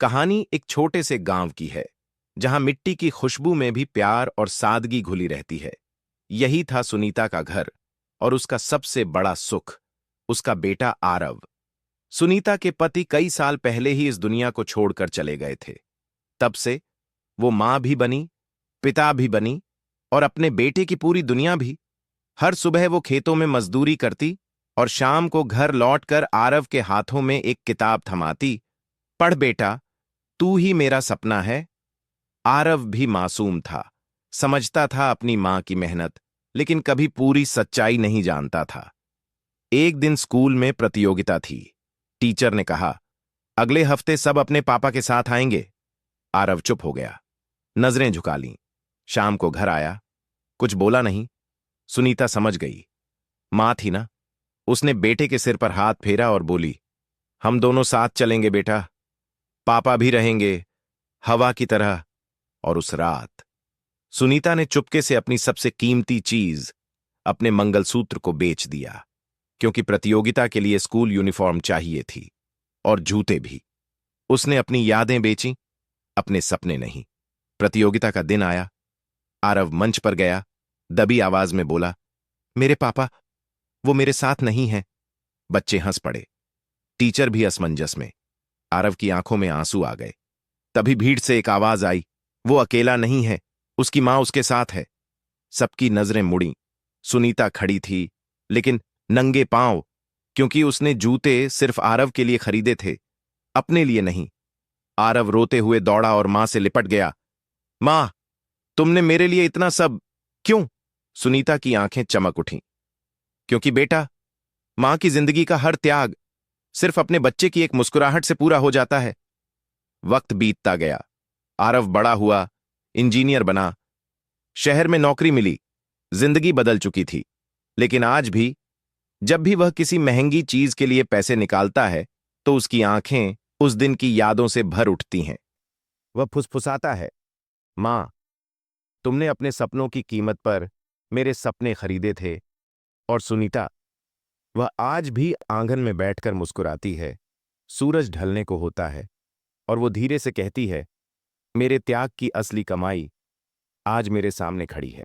कहानी एक छोटे से गांव की है, जहां मिट्टी की खुशबू में भी प्यार और सादगी घुली रहती है। यही था सुनीता का घर और उसका सबसे बड़ा सुख, उसका बेटा आरव। सुनीता के पति कई साल पहले ही इस दुनिया को छोड़कर चले गए थे। तब से वो मां भी बनी, पिता भी बनी और अपने बेटे की पूरी दुनिया भी। हर सुबह वो खेतों में मजदूरी करती और शाम को घर लौटकर आरव के हाथों में एक किताब थमाती। पढ़ बेटा, तू ही मेरा सपना है। आरव भी मासूम था, समझता था अपनी मां की मेहनत, लेकिन कभी पूरी सच्चाई नहीं जानता था। एक दिन स्कूल में प्रतियोगिता थी। टीचर ने कहा, अगले हफ्ते सब अपने पापा के साथ आएंगे। आरव चुप हो गया, नजरें झुका लीं। शाम को घर आया, कुछ बोला नहीं। सुनीता समझ गई, मां थी ना। उसने बेटे के सिर पर हाथ फेरा और बोली, हम दोनों साथ चलेंगे बेटा, पापा भी रहेंगे, हवा की तरह। और उस रात सुनीता ने चुपके से अपनी सबसे कीमती चीज, अपने मंगलसूत्र को बेच दिया, क्योंकि प्रतियोगिता के लिए स्कूल यूनिफॉर्म चाहिए थी और जूते भी। उसने अपनी यादें बेची, अपने सपने नहीं। प्रतियोगिता का दिन आया। आरव मंच पर गया, दबी आवाज में बोला, मेरे पापा, वो मेरे साथ नहीं हैं। बच्चे हंस पड़े, टीचर भी असमंजस में। आरव की आंखों में आंसू आ गए। तभी भीड़ से एक आवाज आई, वो अकेला नहीं है, उसकी मां उसके साथ है। सबकी नजरें मुड़ी। सुनीता खड़ी थी, लेकिन नंगे पांव, क्योंकि उसने जूते सिर्फ आरव के लिए खरीदे थे, अपने लिए नहीं। आरव रोते हुए दौड़ा और मां से लिपट गया। मां, तुमने मेरे लिए इतना सब क्यों? सुनीता की आंखें चमक उठीं। क्योंकि बेटा, मां की जिंदगी का हर त्याग सिर्फ अपने बच्चे की एक मुस्कुराहट से पूरा हो जाता है। वक्त बीतता गया। आरव बड़ा हुआ, इंजीनियर बना, शहर में नौकरी मिली, जिंदगी बदल चुकी थी। लेकिन आज भी जब भी वह किसी महंगी चीज के लिए पैसे निकालता है, तो उसकी आंखें उस दिन की यादों से भर उठती हैं। वह फुसफुसाता है, मां, तुमने अपने सपनों की कीमत पर मेरे सपने खरीदे थे। और सुनीता, वह आज भी आंगन में बैठकर मुस्कुराती है। सूरज ढलने को होता है और वो धीरे से कहती है, मेरे त्याग की असली कमाई आज मेरे सामने खड़ी है।